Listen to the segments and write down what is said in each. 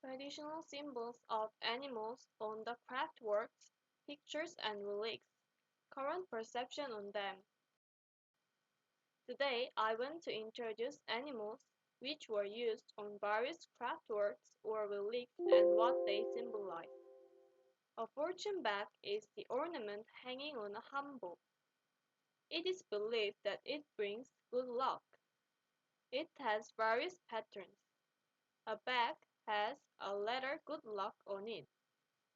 Traditional symbols of animals on the craftworks, pictures and relics, current perception on them. Today I want to introduce animals which were used on various craftworks or relics and what they symbolize. A fortune bag is the ornament hanging on a hanbok. It is believed that it brings good luck. It has various patterns. A bag has a letter good luck on it.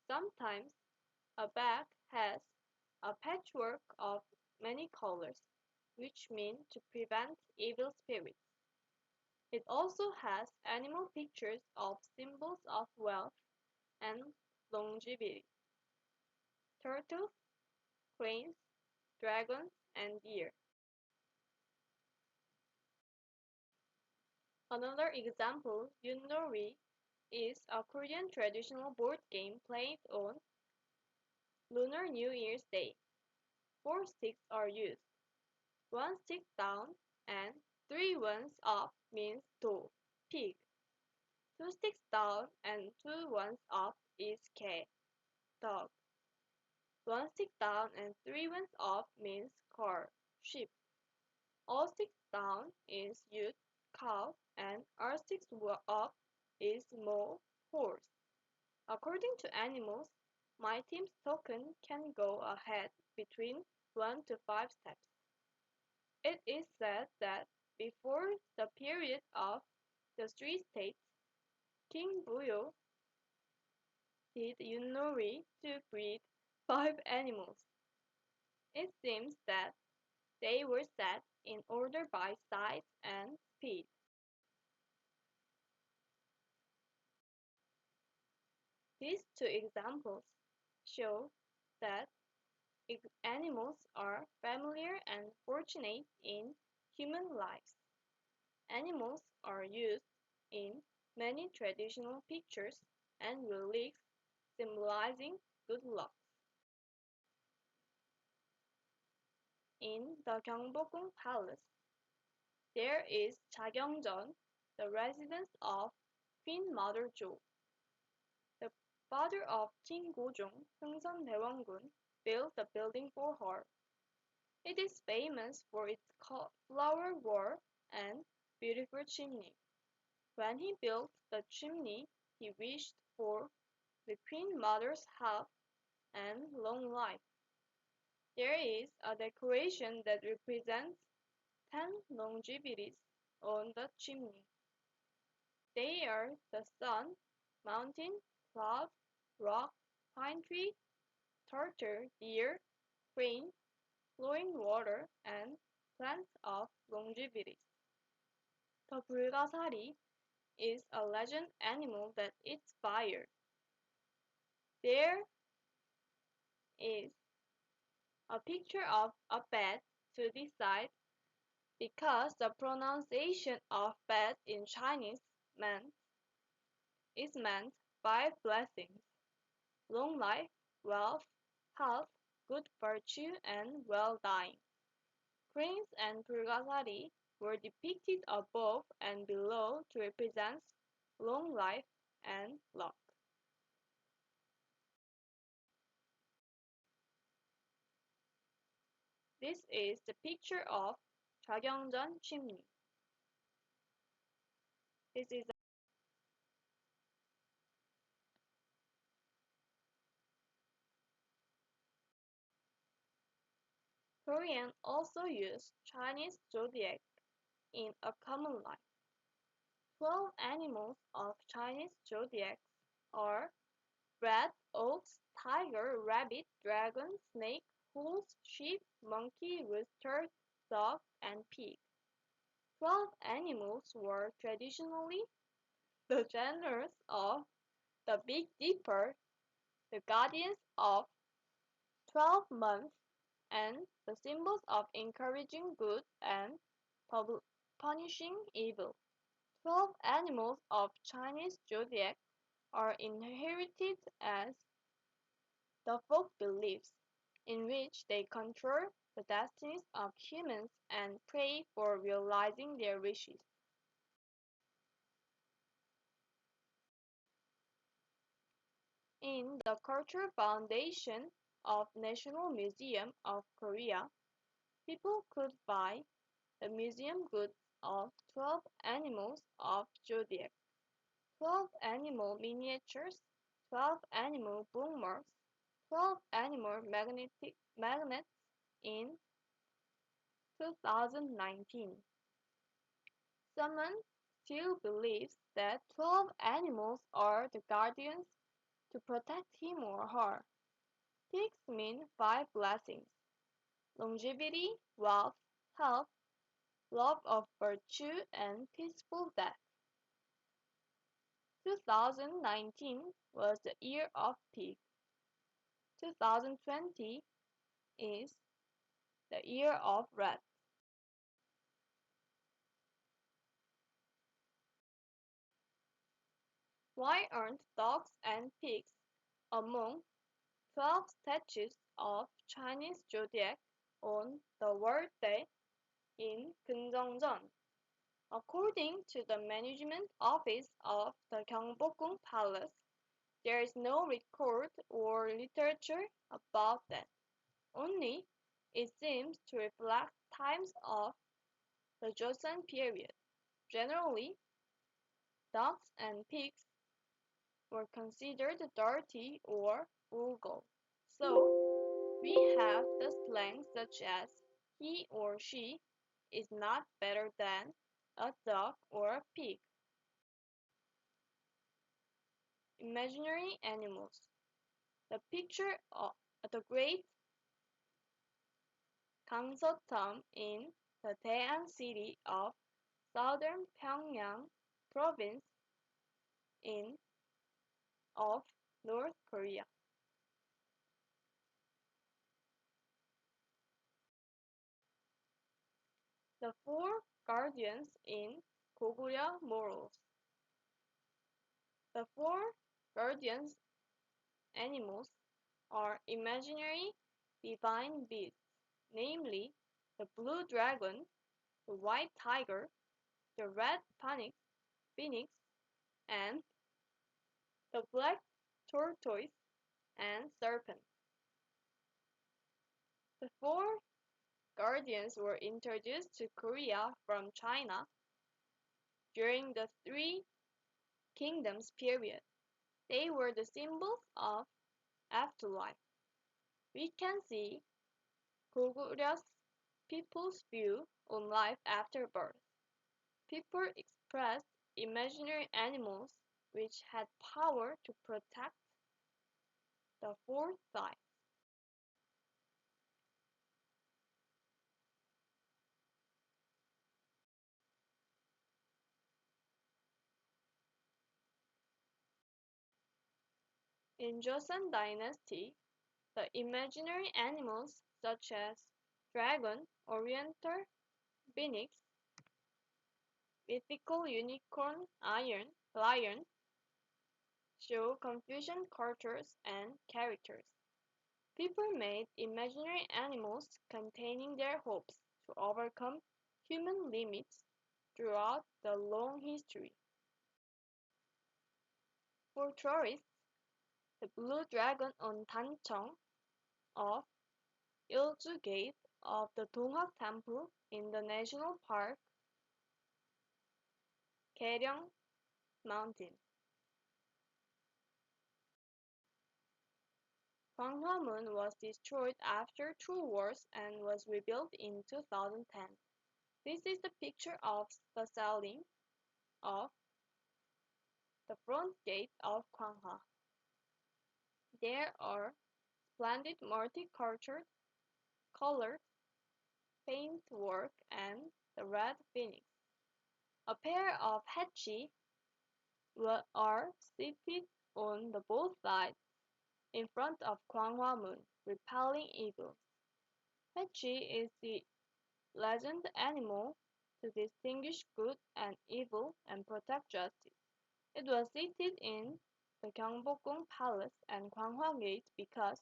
Sometimes a bag has a patchwork of many colors, which mean to prevent evil spirits. It also has animal pictures of symbols of wealth and longevity: turtles, cranes, dragons, and deer. Another example, Yunori, is a Korean traditional board game played on Lunar New Year's Day. Four sticks are used. One stick down and three ones up means do, pig. Two sticks down and two ones up is 개, dog. One stick down and three ones up means car, sheep. All sticks down is 윷, cow, and all sticks up is 모, horse. According to animals, my team's token can go ahead between 1 to 5 steps. It is said that before the period of the three states, King Buyo did Yunori to breed 5 animals. It seems that they were set in order by size and speed. These two examples show that animals are familiar and fortunate in human lives. Animals are used in many traditional pictures and relics symbolizing good luck. In the Gyeongbokgung Palace, there is Jagyongjeon, the residence of Queen Mother Jo. The father of King Gojong, Hungseondaewanggun, built the building for her. It is famous for its flower wall and beautiful chimney. When he built the chimney, he wished for the Queen Mother's health and long life. There is a decoration that represents 10 longevities on the chimney. They are the sun, mountain, cloud, rock, pine tree, turtle, deer, crane, flowing water, and plants of longevity. The 불가사리 is a legend animal that eats fire. There is a picture of a bed to the side because the pronunciation of bed in Chinese is meant by blessings, long life, wealth, health, good virtue, and well-dying. Cranes and 불가사리 were depicted above and below to represent long life and luck. This is the picture of Jagyongjeon chimney. This is Korean also use Chinese zodiac in a common life. 12 animals of Chinese zodiacs are rat, ox, tiger, rabbit, dragon, snake, horse, sheep, monkey, rooster, dog, and pig. 12 animals were traditionally the generals of the Big Dipper, the guardians of 12 months, and the symbols of encouraging good and punishing evil. 12 animals of Chinese zodiac are inherited as the folk beliefs, in which they control the destinies of humans and pray for realizing their wishes. In the Cultural Foundation of National Museum of Korea, people could buy the museum goods of 12 animals of zodiac, 12 animal miniatures, 12 animal bookmarks, 12 animal magnets in 2019. Someone still believes that 12 animals are the guardians to protect him or her. Pigs mean 5 blessings: longevity, wealth, health, love of virtue, and peaceful death. 2019 was the year of pig. 2020 is the year of rat. Why aren't dogs and pigs among 12 statues of Chinese zodiac on the World Day in Gyeongseong? According to the management office of the Gyeongbokgung Palace, there is no record or literature about that. Only, it seems to reflect times of the Joseon period. Generally, dogs and pigs were considered dirty or vulgar. So, we have the slang such as he or she is not better than a dog or a pig. Imaginary animals. The picture of the great Gangseom in the Daean city of southern Pyongyang province in of North Korea. The four guardians in Goguryeo morals. The four guardians animals are imaginary divine beasts, namely the blue dragon, the white tiger, the red phoenix, and the black tortoise and serpent. The four guardians were introduced to Korea from China during the Three Kingdoms period. They were the symbols of afterlife. We can see Goguryeo people's view on life after birth. People expressed imaginary animals which had power to protect the fourth side. In Joseon dynasty, the imaginary animals such as dragon, oriental phoenix, mythical unicorn, lion show Confucian cultures and characters. People made imaginary animals containing their hopes to overcome human limits throughout the long history. For tourists, the blue dragon on Tancheong of Ilju Gate of the Donghak Temple in the national park Gaeryong Mountain. Gwanghwamun was destroyed after two wars and was rebuilt in 2010. This is the picture of the ceiling of the front gate of Gwanghwa. There are splendid multicolored colored paintwork and the red phoenix. A pair of hatchi are seated on the both sides in front of Gwanghwamun, repelling eagles. Hatchi is the legend animal to distinguish good and evil and protect justice. It was seated in the Gyeongbokgung Palace and Gwanghwa Gate because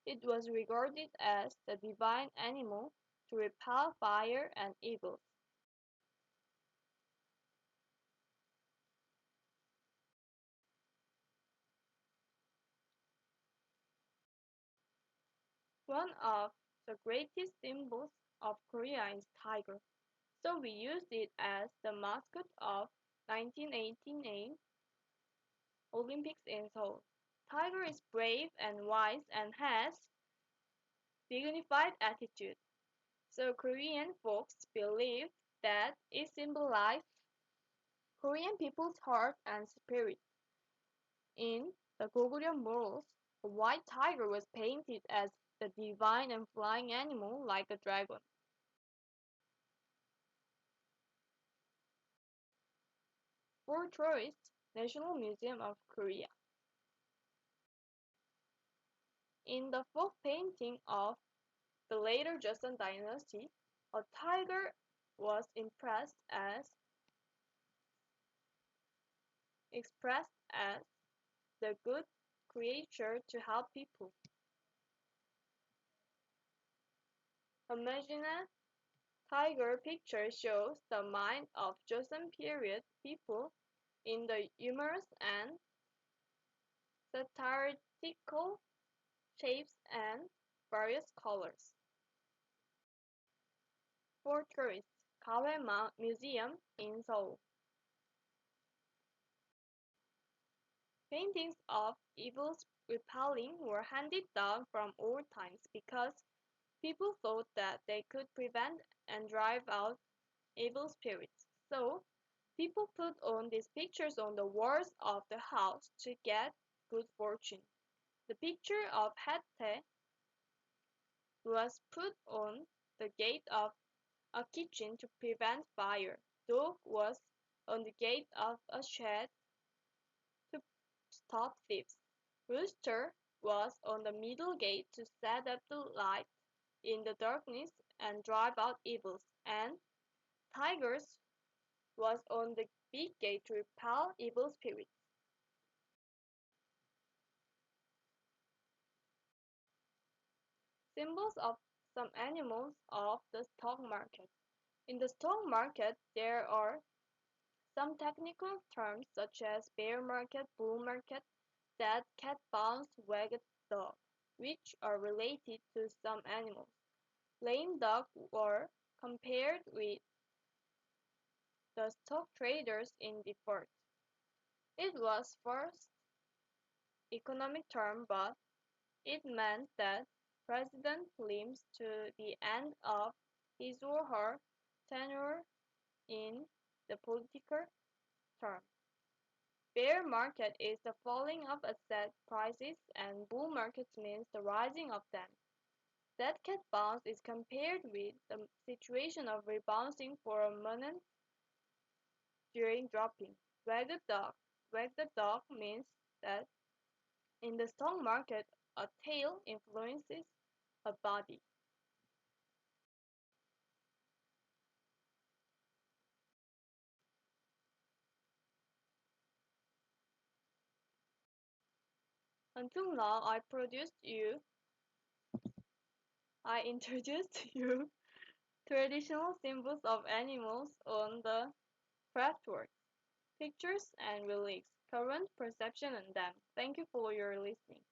it was regarded as the divine animal to repel fire and evil. One of the greatest symbols of Korea is tiger, so we used it as the mascot of 1988 Olympics in Seoul. Tiger is brave and wise and has dignified attitude. So Korean folks believe that it symbolizes Korean people's heart and spirit. In the Goguryeo murals, a white tiger was painted as the divine and flying animal like a dragon. For tourists, National Museum of Korea. In the folk painting of the later Joseon dynasty, a tiger was expressed as the good creature to help people. Imagine tiger picture shows the mind of Joseon period people in the humorous and satirical shapes and various colors. For tourists, Gwaema Museum in Seoul. Paintings of evils repelling were handed down from old times because people thought that they could prevent and drive out evil spirits. So, people put on these pictures on the walls of the house to get good fortune. The picture of Hette was put on the gate of a kitchen to prevent fire. Dog was on the gate of a shed to stop thieves. Rooster was on the middle gate to set up the light in the darkness and drive out evils, and Tigers was on the big gate to repel evil spirits. Symbols of some animals of the stock market. In the stock market, there are some technical terms such as bear market, bull market, dead cat bounce wagged dog, which are related to some animals. Lame dog were compared with the stock traders in default. It was first economic term, but it meant that president limps to the end of his or her tenure in the political term. Bear market is the falling of asset prices and bull market means the rising of them. Dead cat bounce is compared with the situation of rebounding for a moment during dropping. Wag the dog. Wag the dog means that in the stock market a tail influences a body. Until now I introduced you traditional symbols of animals on the craftwork, pictures and relics, current perception on them. Thank you for your listening.